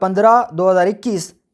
15, 2021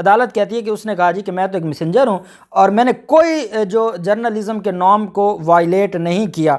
عدالت کہتی ہے کہ اس نے کہا جی کہ میں تو ایک میسنجر ہوں اور میں نے کوئی جو جرنلزم کے نارم کو وائلیٹ نہیں کیا،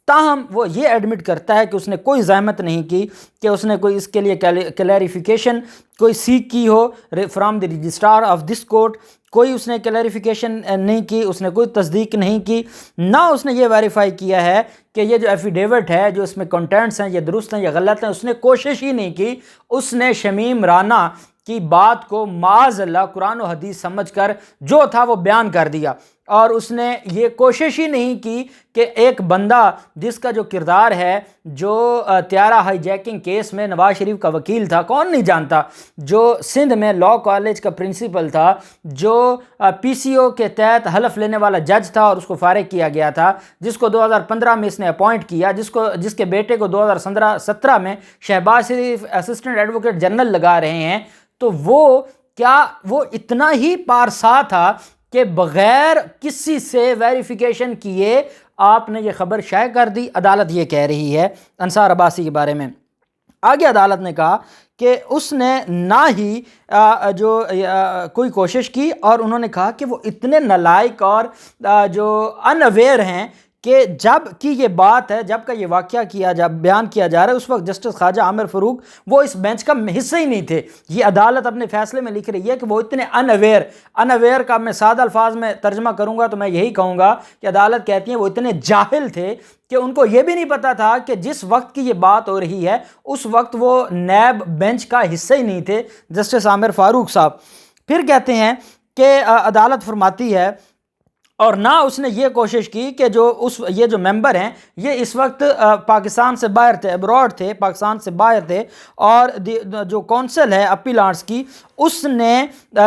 تاہم وہ یہ ایڈمٹ کرتا ہے کہ اس نے کوئی زحمت نہیں کی کہ اس نے کوئی اس کے لیے کلیریفیکیشن کوئی سیک کی ہو from the registrar of this court, کوئی اس نے کلیریفیکیشن نہیں کی، اس نے کوئی تصدیق نہیں کی، نہ اس نے یہ ویریفائی کیا ہے کہ یہ جو ایفیڈیوٹ ہے جو اس میں کنٹینٹس ہیں یہ درست ہیں یا غلط ہیں، اس نے کوشش ہی نہیں کی، اس نے شمیم رانا کی بات کو معاذ اللہ قرآن و حدیث سمجھ کر جو تھا وہ بیان کر دیا، اور اس نے یہ کوشش ہی نہیں کی کہ ایک بندہ جس کا جو کردار ہے، جو طیارہ ہائی جیکنگ کیس میں نواز شریف کا وکیل تھا، کون نہیں جانتا، جو سندھ میں لاء کالج کا پرنسپل تھا، جو پی سی او کے تحت حلف لینے والا جج تھا اور اس کو فارغ کیا گیا تھا، جس کو 2015 میں اس نے اپوائنٹ کیا، جس کے بیٹے کو 2017 میں شہباز شریف اسسٹنٹ ایڈوکیٹ جنرل لگا رہے ہیں، تو وہ اتنا ہی پارسا تھا کہ بغیر کسی سے ویریفیکیشن کیے آپ نے یہ خبر شائع کر دی۔ عدالت یہ کہہ رہی ہے انصار عباسی کے بارے میں۔ آگے عدالت نے کہا کہ اس نے نہ ہی کوئی کوشش کی، اور انہوں نے کہا کہ وہ اتنے نالائق اور جو ان اویئر ہیں کہ جب کی یہ بات ہے، جب کا یہ واقعہ بیان کیا جا رہا ہے، اس وقت جسٹس خواجہ عامر فاروق وہ اس بینچ کا حصہ ہی نہیں تھے۔ یہ عدالت اپنے فیصلے میں لکھ رہی ہے کہ وہ اتنے ان اویئر کا میں سادہ الفاظ میں ترجمہ کروں گا تو میں یہی کہوں گا کہ عدالت کہتی ہے وہ اتنے جاہل تھے کہ ان کو یہ بھی نہیں پتا تھا کہ جس وقت کی یہ بات ہو رہی ہے اس وقت وہ نیب بینچ کا حصہ ہی نہیں تھے جسٹس عامر فاروق صاحب۔ پھر کہتے ہیں کہ عدالت فرماتی ہے، اور نہ اس نے یہ کوشش کی کہ یہ جو ممبر ہیں یہ اس وقت پاکستان سے باہر تھے، ابراڈ تھے، پاکستان سے باہر تھے، اور جو کونسل ہے اپیلانٹس کی اس نے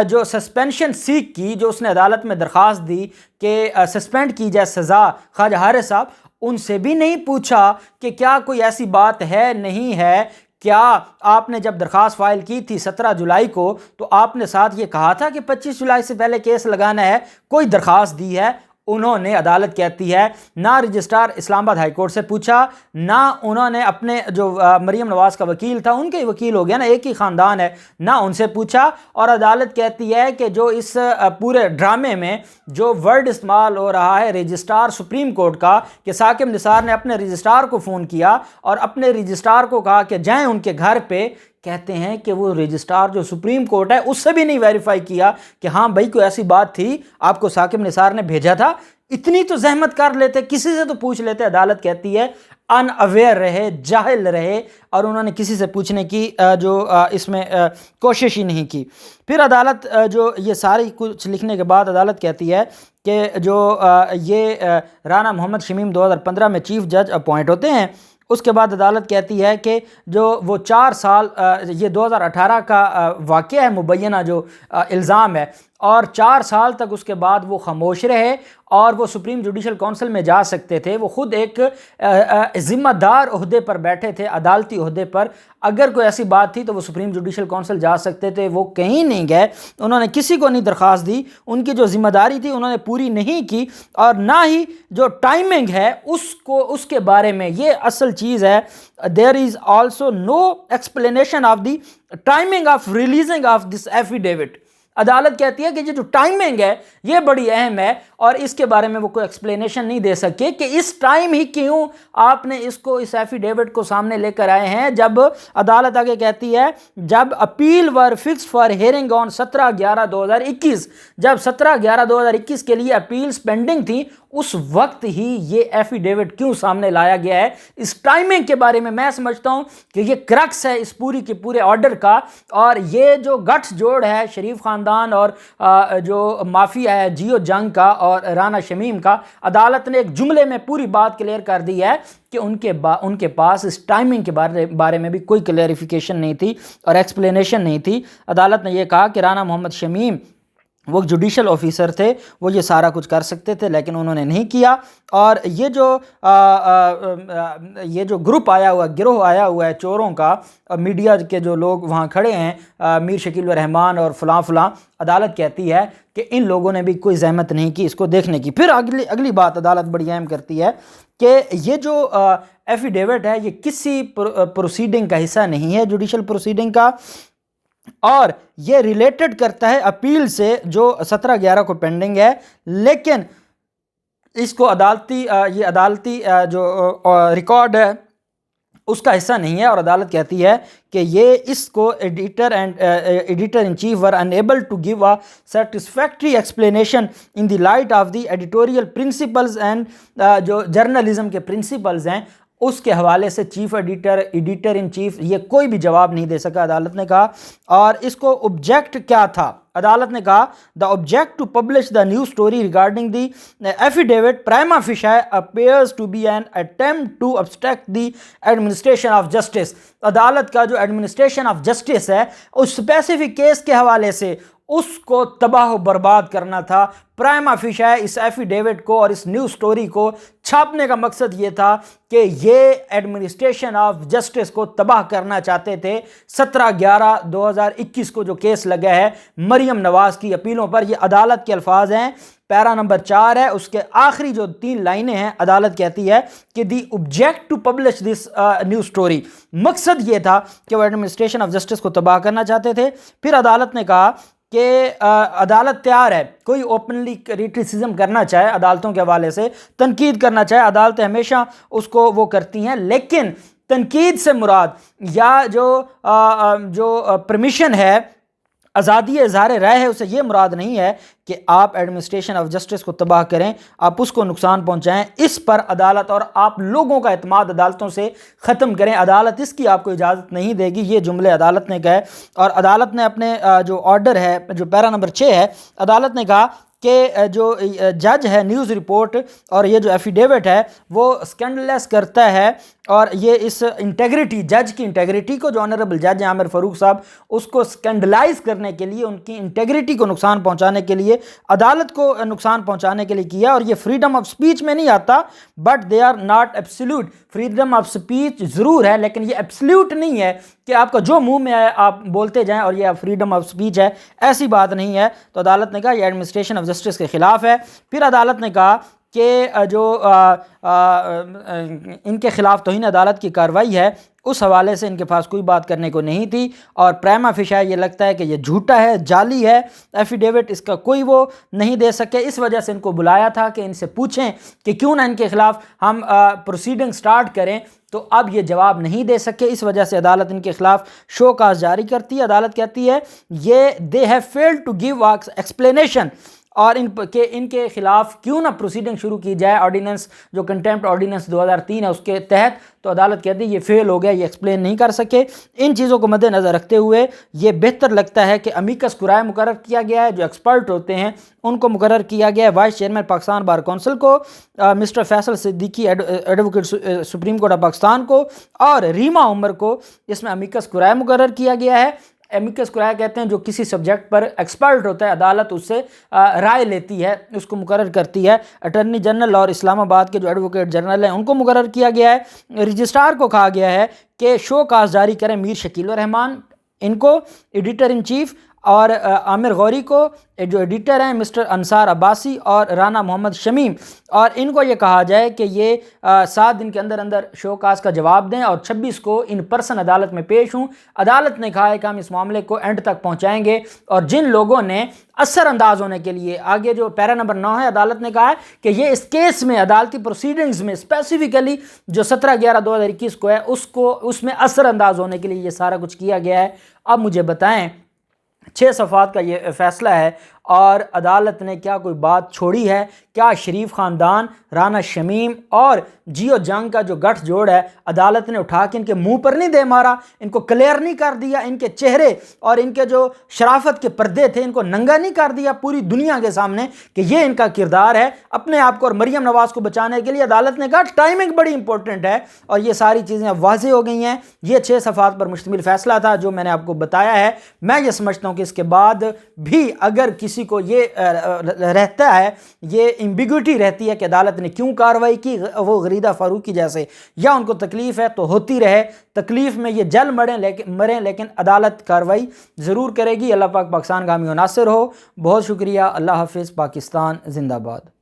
جو سسپینشن سیک کی، جو اس نے عدالت میں درخواست دی کہ سسپینڈ کی جائے سزا خواجہ حارث صاحب، ان سے بھی نہیں پوچھا کہ کیا کوئی ایسی بات ہے نہیں ہے، کیا آپ نے جب درخواست فائل کی تھی 17 جولائی کو تو آپ نے ساتھ یہ کہا تھا کہ 25 جولائی سے پہلے کیس لگانا ہے، کوئی درخواست دی ہے؟ انہوں نے، عدالت کہتی ہے، نہ رجسٹرار اسلام آباد ہائی کورٹ سے پوچھا، نہ انہوں نے اپنے جو مریم نواز کا وکیل تھا، ان کے وکیل ہو گیا نا، ایک ہی خاندان ہے، نہ ان سے پوچھا، اور عدالت کہتی ہے کہ جو اس پورے ڈرامے میں جو ورڈ استعمال ہو رہا ہے رجسٹرار سپریم کورٹ کا کہ ثاقب نثار نے اپنے رجسٹرار کو فون کیا اور اپنے رجسٹرار کو کہا کہ جائیں ان کے گھر پہ، کہتے ہیں کہ وہ رجسٹرار جو سپریم کورٹ ہے اس سے بھی نہیں ویریفائی کیا کہ ہاں بھائی کوئی ایسی بات تھی آپ کو ثاقب نثار نے بھیجا تھا، اتنی تو زحمت کر لیتے، کسی سے تو پوچھ لیتے۔ عدالت کہتی ہے ان اویئر رہے، جاہل رہے، اور انہوں نے کسی سے پوچھنے کی جو اس میں کوشش ہی نہیں کی۔ پھر عدالت جو یہ ساری کچھ لکھنے کے بعد عدالت کہتی ہے کہ جو یہ رانا محمد شمیم 2015 میں چیف جج اپوائنٹ ہوتے ہیں، اس کے بعد عدالت کہتی ہے کہ جو وہ 4 سال، یہ 2018 کا واقعہ ہے مبینہ جو الزام ہے، اور 4 سال تک اس کے بعد وہ خاموش رہے اور وہ سپریم جوڈیشل کونسل میں جا سکتے تھے، وہ خود ایک ذمہ دار عہدے پر بیٹھے تھے، عدالتی عہدے پر، اگر کوئی ایسی بات تھی تو وہ سپریم جوڈیشل کونسل جا سکتے تھے، وہ کہیں نہیں گئے، انہوں نے کسی کو نہیں درخواست دی، ان کی جو ذمہ داری تھی انہوں نے پوری نہیں کی، اور نہ ہی جو ٹائمنگ ہے اس کے بارے میں، یہ اصل چیز ہے، there is also no explanation of the timing of releasing of this affidavit۔ عدالت کہتی ہے کہ یہ جو ٹائمنگ ہے یہ بڑی اہم ہے، اور اس کے بارے میں وہ کوئی ایکسپلینیشن نہیں دے سکے کہ اس ٹائم ہی کیوں آپ نے اس ایفیڈیوٹ کو سامنے لے کر آئے ہیں، جب عدالت آگے کہتی ہے جب appeal were fix for hearing on 17/11/2021، جب 17/11/2021 کے لیے اپیلز پینڈنگ تھی، اس وقت ہی یہ ایفیڈیوٹ کیوں سامنے لایا گیا ہے؟ اس ٹائمنگ کے بارے میں میں سمجھتا ہوں کہ یہ کرکس ہے اس پوری کے پورے آرڈر کا، اور یہ جو گٹھ جوڑ ہے شریف خاندان اور جو مافیا ہے جیو جنگ کا اور رانا شمیم کا، عدالت نے ایک جملے میں پوری بات کلیئر کر دی ہے کہ ان کے پاس اس ٹائمنگ کے بارے میں بھی کوئی کلیئریفیکیشن نہیں تھی اور ایکسپلینیشن نہیں تھی۔ عدالت نے یہ کہا کہ رانا محمد شمیم وہ جوڈیشل آفیسر تھے، وہ یہ سارا کچھ کر سکتے تھے لیکن انہوں نے نہیں کیا، اور یہ جو گروہ آیا ہوا ہے چوروں کا، میڈیا کے جو لوگ وہاں کھڑے ہیں، میر شکیل الرحمان اور فلاں، عدالت کہتی ہے کہ ان لوگوں نے بھی کوئی زحمت نہیں کی اس کو دیکھنے کی۔ پھر اگلی بات عدالت بڑی اہم کرتی ہے کہ یہ جو ایفیڈیوٹ ہے یہ کسی پروسیڈنگ کا حصہ نہیں ہے، جوڈیشل پروسیڈنگ کا، اور یہ ریلیٹڈ کرتا ہے اپیل سے جو 17/11 کو پینڈنگ ہے، لیکن اس کو یہ عدالتی جو ریکارڈ ہے اس کا حصہ نہیں ہے، اور عدالت کہتی ہے کہ یہ اس کو editor in chief were unable to give a satisfactory explanation in the light of the editorial principles and جو جرنلزم کے پرنسپلز ہیں اس کے حوالے سے چیف ایڈیٹر ان چیف یہ کوئی بھی جواب نہیں دے سکا، عدالت نے کہا۔ اور اس کو آبجیکٹ کیا تھا؟ عدالت نے کہا the object to publish the new story regarding the affidavit prima facie appears to be an attempt to obstruct the administration of justice. عدالت کا جو ایڈمنسٹریشن آف جسٹس ہے اس اسپیسیفک کیس کے حوالے سے اس کو تباہ و برباد کرنا تھا۔ پرائما فیشی اس ایفیڈیوٹ کو اور اس نیو سٹوری کو چھاپنے کا مقصد یہ تھا کہ یہ ایڈمنسٹریشن آف جسٹس کو تباہ کرنا چاہتے تھے۔ 17/11/2021 کو جو کیس لگا ہے مریم نواز کی اپیلوں پر، یہ عدالت کے الفاظ ہیں، پیرا نمبر 4 ہے، اس کے آخری جو 3 لائنیں ہیں، عدالت کہتی ہے کہ the object to publish this news story, مقصد یہ تھا کہ وہ ایڈمنسٹریشن آف جسٹس کو تباہ کرنا چاہتے تھے۔ پھر عدالت نے کہا کہ عدالت تیار ہے، کوئی اوپنلی کریٹیسزم کرنا چاہے عدالتوں کے حوالے سے، تنقید کرنا چاہے، عدالتیں ہمیشہ اس کو وہ کرتی ہیں، لیکن تنقید سے مراد یا جو پرمیشن ہے، آزادی اظہار رائے ہے، اسے یہ مراد نہیں ہے کہ آپ ایڈمنسٹریشن آف جسٹس کو تباہ کریں، آپ اس کو نقصان پہنچائیں۔ اس پر عدالت اور آپ لوگوں کا اعتماد عدالتوں سے ختم کریں، عدالت اس کی آپ کو اجازت نہیں دے گی، یہ جملے عدالت نے کہے۔ اور عدالت نے اپنے جو آرڈر ہے، جو پیرا نمبر 6 ہے، عدالت نے کہا کہ جو جج ہے نیوز رپورٹ اور یہ جو ایفیڈیوٹ ہے وہ سکینڈلیس کرتا ہے، اور یہ اس انٹیگریٹی، جج کی انٹیگریٹی کو، جو آنریبل جج ہیں عامر فاروق صاحب، اس کو سکینڈلائز کرنے کے لیے، ان کی انٹیگریٹی کو نقصان پہنچانے کے لیے، عدالت کو نقصان پہنچانے کے لیے کیا۔ اور یہ فریڈم آف سپیچ میں نہیں آتا، but they are not absolute. Freedom of speech ضرور ہے لیکن یہ ایبسلیوٹ نہیں ہے کہ آپ کا جو منہ میں آئے آپ بولتے جائیں اور یہ فریڈم آف سپیچ ہے، ایسی بات نہیں ہے۔ تو عدالت نے کہا یہ ایڈمنسٹریشن آف جسٹس کے خلاف ہے۔ پھر عدالت نے کہا کہ جو ان کے خلاف توہین عدالت کی کارروائی ہے اس حوالے سے ان کے پاس کوئی بات کرنے کو نہیں تھی، اور پرائما فیشی یہ لگتا ہے کہ یہ جھوٹا ہے، جعلی ہے ایفیڈیوٹ، اس کا کوئی وہ نہیں دے سکے۔ اس وجہ سے ان کو بلایا تھا کہ ان سے پوچھیں کہ کیوں نہ ان کے خلاف ہم پروسیڈنگ سٹارٹ کریں، تو اب یہ جواب نہیں دے سکے، اس وجہ سے عدالت ان کے خلاف شو کاز جاری کرتی ہے۔ عدالت کہتی ہے یہ they have failed to give explanation, اور ان کے خلاف کیوں نہ پروسیڈنگ شروع کی جائے، آرڈیننس جو کنٹیمپٹ آرڈیننس 2003 ہے اس کے تحت۔ تو عدالت کہتی ہے یہ فیل ہو گیا، یہ ایکسپلین نہیں کر سکے۔ ان چیزوں کو مد نظر رکھتے ہوئے یہ بہتر لگتا ہے کہ امیکس کرائے مقرر کیا گیا ہے، جو ایکسپرٹ ہوتے ہیں ان کو مقرر کیا گیا ہے۔ Vice chairman Pakistan bar council کو mister Faisal Siddiqui advocate supreme court of Pakistan کو، اور ریما عمر کو اس میں امیکس کرائے مقرر کیا گیا ہے۔ امیکس کرائے کہتے ہیں جو کسی سبجیکٹ پر ایکسپرٹ ہوتا ہے، عدالت اس سے رائے لیتی ہے، اس کو مقرر کرتی ہے۔ اٹارنی جنرل اور اسلام آباد کے جو ایڈوکیٹ جنرل ہیں ان کو مقرر کیا گیا ہے۔ رجسٹرار کو کہا گیا ہے کہ شو کاز جاری کریں میر شکیل الرحمان، ان کو ایڈیٹر ان چیف، اور عامر غوری کو جو ایڈیٹر ہیں مسٹر انصار عباسی اور رانا محمد شمیم، اور ان کو یہ کہا جائے کہ یہ 7 دن کے اندر اندر شو کاز کا جواب دیں، اور 26 کو ان پرسن عدالت میں پیش ہوں۔ عدالت نے کہا ہے کہ ہم اس معاملے کو اینڈ تک پہنچائیں گے، اور جن لوگوں نے اثر انداز ہونے کے لیے، آگے جو پیرا نمبر 9 ہے، عدالت نے کہا ہے کہ یہ اس کیس میں عدالتی پروسیڈنگز میں اسپیسیفکلی جو 17/11/2021 کو ہے اس میں اثر انداز ہونے کے لیے یہ سارا کچھ کیا گیا ہے۔ اب مجھے بتائیں 6 صفحات کا یہ فیصلہ ہے، اور عدالت نے کیا کوئی بات چھوڑی ہے؟ کیا شریف خاندان، رانا شمیم اور جیو جنگ کا جو گٹھ جوڑ ہے عدالت نے اٹھا کے ان کے منہ پر نہیں دے مارا، ان کو کلیئر نہیں کر دیا، ان کے چہرے اور ان کے جو شرافت کے پردے تھے ان کو ننگا نہیں کر دیا پوری دنیا کے سامنے کہ یہ ان کا کردار ہے اپنے آپ کو اور مریم نواز کو بچانے کے لیے؟ عدالت نے کہا ٹائمنگ بڑی امپورٹنٹ ہے، اور یہ ساری چیزیں اب واضح ہو گئی ہیں۔ یہ 6 صفحات پر مشتمل فیصلہ تھا جو میں نے آپ کو بتایا ہے۔ میں یہ سمجھتا ہوں کہ اس کے بعد بھی اگر کسی کو یہ رہتا ہے، یہ ایمبیگوٹی رہتی ہے کہ عدالت نے کیوں کارروائی کی، وہ غریدہ فاروقی جیسے، یا ان کو تکلیف ہے تو ہوتی رہے، تکلیف میں یہ جل مریں لیکن عدالت کارروائی ضرور کرے گی۔ اللہ پاک پاکستان کا حامی و ناصر ہو۔ بہت شکریہ، اللہ حافظ، پاکستان زندہ باد۔